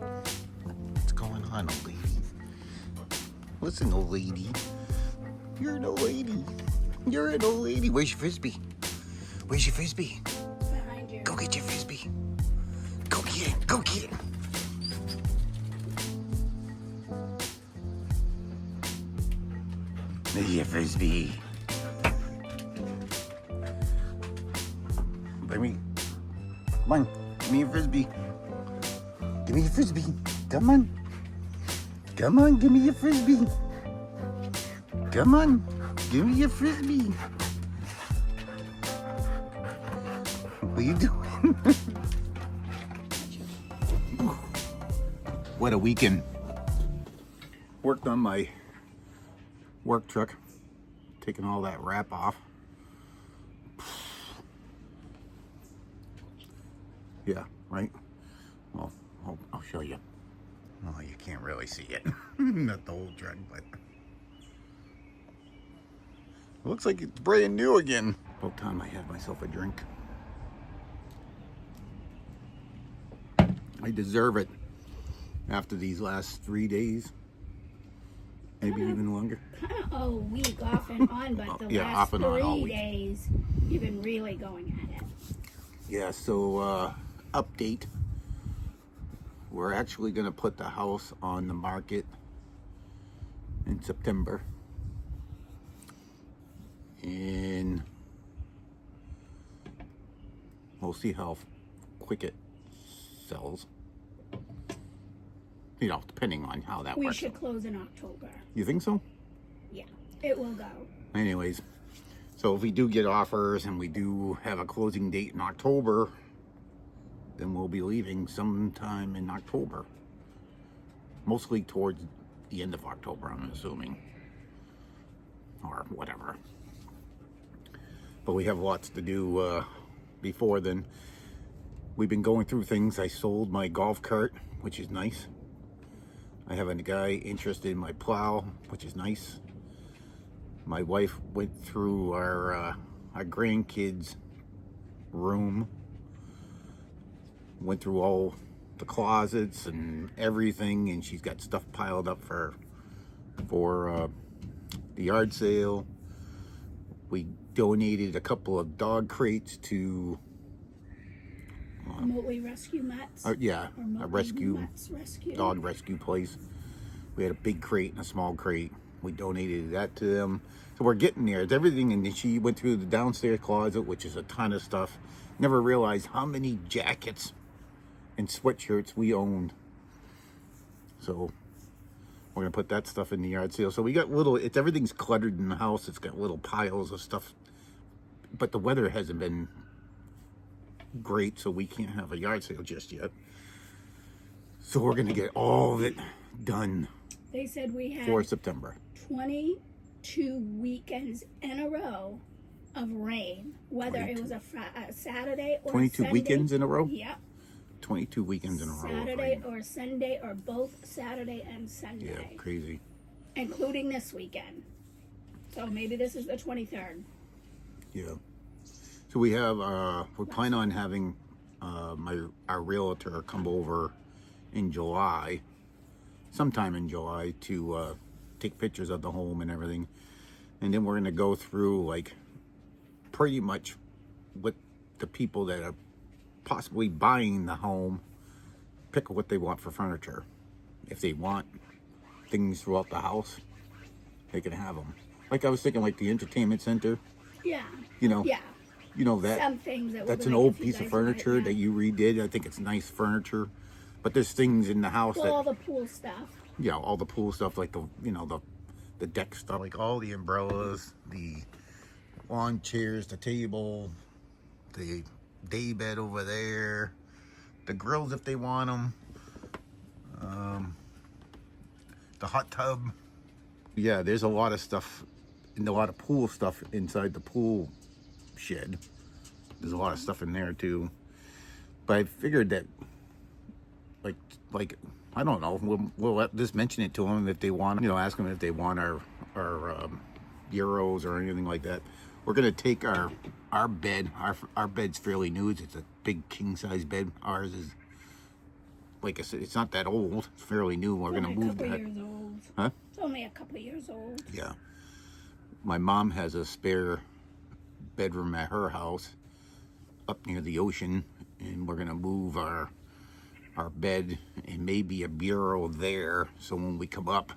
What's going on, old lady? Listen, old lady. You're an old lady. You're an old lady. Where's your frisbee? Where's your frisbee? Behind you. Go get your frisbee. Go get it. Go get it. There's your frisbee. Bring me. Come on. Give me your frisbee. Give me your frisbee. Come on. Come on. Give me your frisbee. Come on. Give me your frisbee. What are you doing? What a weekend. Worked on my work truck, taking all that wrap off. Yeah, right? Well, I'll show you. Oh, you can't really see it. Not the whole truck, but it looks like it's brand new again. About time I had myself a drink. I deserve it after these last 3 days. Maybe even longer. Kind of a week off and on, but the Yeah, last off and on all 3 week. days, you've been really going at it. Yeah, so update. We're actually going to put the house on the market in September. And we'll see how quick it sells. You know, depending on how that We works. should close in October. You think so? Yeah, it will go. Anyways, so if we do get offers and we do have a closing date in October, then we'll be leaving sometime in October. Mostly towards the end of October, I'm assuming. Or whatever. But we have lots to do before then. We've been going through things. I sold my golf cart, which is nice. I have a guy interested in my plow, which is nice. My wife went through our grandkids' room, went through all the closets and everything, and she's got stuff piled up for the yard sale. We donated a couple of dog crates to Motley Rescue Mats. yeah, Or a Motley rescue Mats Rescue. dog rescue place. We had a big crate and a small crate. We donated that to them. So we're getting there. It's everything. And then she went through the downstairs closet, which is a ton of stuff. Never realized how many jackets and sweatshirts we owned. So we're gonna put that stuff in the yard sale. So we got everything's cluttered in the house. It's got little piles of stuff. But the weather hasn't been great, so we can't have a yard sale just yet. So we're gonna get all of it done They said we had for September. 22 weekends in a row of rain, whether it 22. was a Saturday or 22 Sunday. weekends in a row? Yep. 22 weekends in a row. of Saturday rain. or Sunday or both Saturday and Yeah, Sunday, crazy. including this weekend. So maybe this is the 23rd. Yeah. So we have, we plan on having our realtor come over in July, sometime in July, to take pictures of the home and everything. And then we're going to go through, like, pretty much what the people that are possibly buying the home, pick what they want for furniture. If they want things throughout the house, they can have them. Like I was thinking, like the entertainment center, Yeah. you know. Yeah. You know that Some things that that's would an like old if you piece of guys want it, furniture yeah. that you redid. I think it's nice furniture, but there's things in the house Well, all that the pool stuff. you know, all the pool stuff, like the deck stuff, like all the umbrellas, the lawn chairs, the table, the day bed over there, the grills if they want them, the hot tub. Yeah, there's a lot of stuff and a lot of pool stuff inside the pool shed. There's a lot of stuff in there too. But I figured that, like I don't know, we'll just mention it to them if they want, ask them if they want our euros or anything like that. We're gonna take our bed. Our bed's fairly new. It's a big king size bed. Ours is like I said, it's not that old. It's fairly new. We're going to move Only a that. couple years old. Huh? It's only a couple years old. Yeah. My mom has a spare bedroom at her house up near the ocean, and we're going to move our bed and maybe a bureau there, so when we come up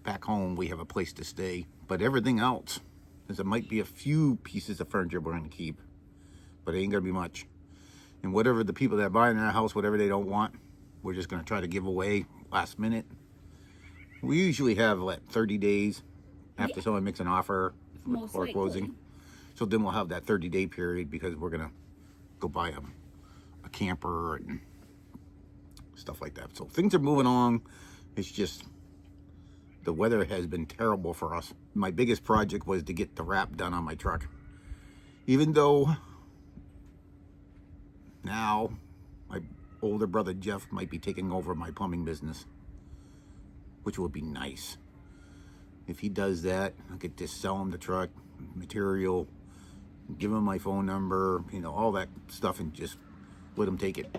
back home we have a place to stay. But everything else, there might be a few pieces of furniture we're going to keep, but it ain't going to be much. And whatever the people that buy in our house, whatever they don't want, we're just going to try to give away last minute. We usually have 30 days after someone makes an offer Most or closing. likely. So then we'll have that 30-day period, because we're going to go buy a camper and stuff like that. So things are moving along. It's just the weather has been terrible for us. My biggest project was to get the wrap done on my truck. Even though now my older brother Jeff might be taking over my plumbing business, which would be nice. If he does that, I could just sell him the truck, material, give him my phone number, all that stuff, and just let him take it.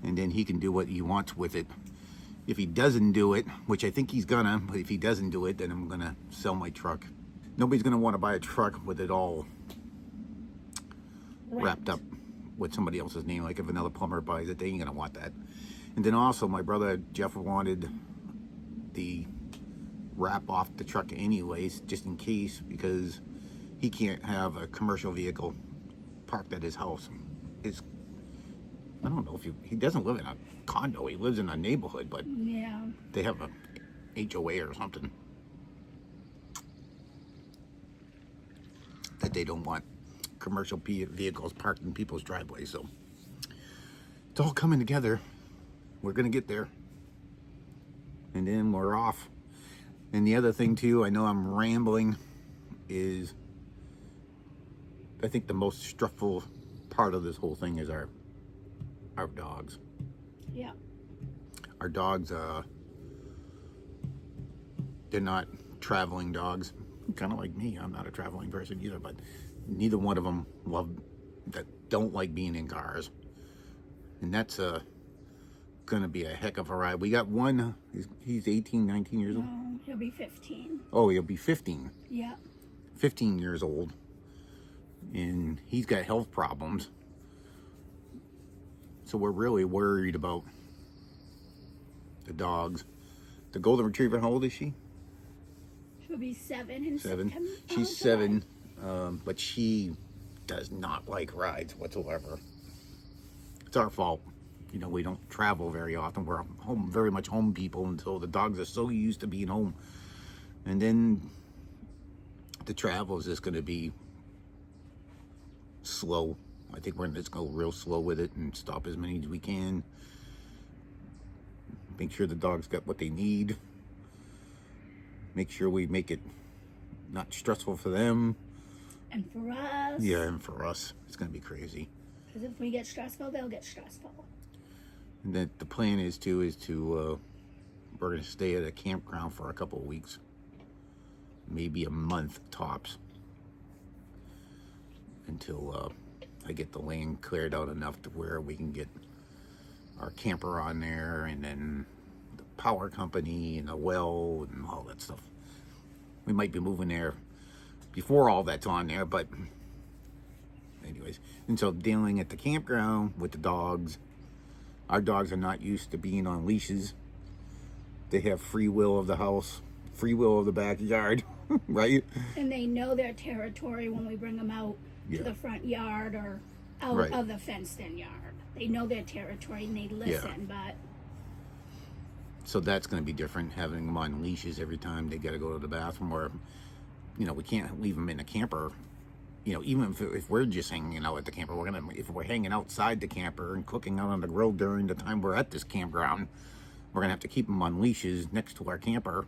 And then he can do what he wants with it. If he doesn't do it, which I think he's gonna, but if he doesn't do it, then I'm gonna sell my truck. Nobody's gonna want to buy a truck with it all wrapped up with somebody else's name. Like if another plumber buys it, they ain't gonna want that. And then also my brother Jeff wanted the wrap off the truck anyways, just in case, because he can't have a commercial vehicle parked at his house. I don't know if he doesn't live in a condo, he lives in a neighborhood, but Yeah. they have a HOA or something that they don't want commercial vehicles parked in people's driveways. So it's all coming together. We're gonna get there, and then we're off. And the other thing too, I know I'm rambling, is I think the most stressful part of this whole thing is our dogs. Yeah. Our dogs, they're not traveling dogs. Kind of like me. I'm not a traveling person either, but neither one of them don't like being in cars. And that's gonna be a heck of a ride. We got one, he's 18, 19 years old. No, he'll be 15. Oh, he'll be 15. Yeah. 15 years old. And he's got health problems. So we're really worried about the dogs. The golden retriever, how old is she? She'll be 7 in 7. September. She's 7, but she does not like rides whatsoever. It's our fault. We don't travel very often. We're very much home people, and so the dogs are so used to being home. And then the travel is just going to be slow. I think we're going to just go real slow with it and stop as many as we can. Make sure the dogs got what they need. Make sure we make it not stressful for them. And for us. Yeah, and for us, it's going to be crazy. Because if we get stressful, they'll get stressful. And then the plan is to we're going to stay at a campground for a couple of weeks. Maybe a month tops. Until I get the land cleared out enough to where we can get our camper on there, and then the power company and a well and all that stuff. We might be moving there before all that's on there, but anyways. And so dealing at the campground with the dogs, our dogs are not used to being on leashes. They have free will of the house, free will of the backyard, right? And they know their territory when we bring them out Yeah. to the front yard or out Right. of the fenced-in yard. They know their territory and they listen, but So that's going to be different, having them on leashes every time they got to go to the bathroom, or, we can't leave them in a camper. Even if we're just hanging out at the camper, if we're hanging outside the camper and cooking out on the grill during the time we're at this campground, we're going to have to keep them on leashes next to our camper.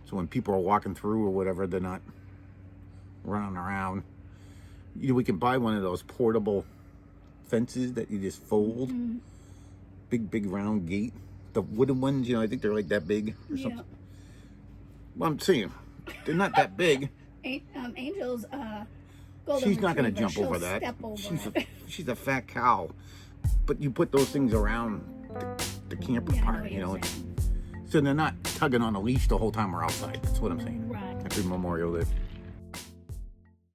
So when people are walking through or whatever, they're not running around. We can buy one of those portable fences that you just fold. Big round gate. The wooden ones, I think they're like that big or yeah. something. Well, I'm saying, they're not that big. Angel's golden She's not going to retriever, jump over she'll that. Step over She's it. she's a fat cow. But you put those things around the the camper Yeah, I know part, what you you're know. saying. So they're not tugging on a leash the whole time we're outside. That's what I'm saying. Right. Happy Memorial Day.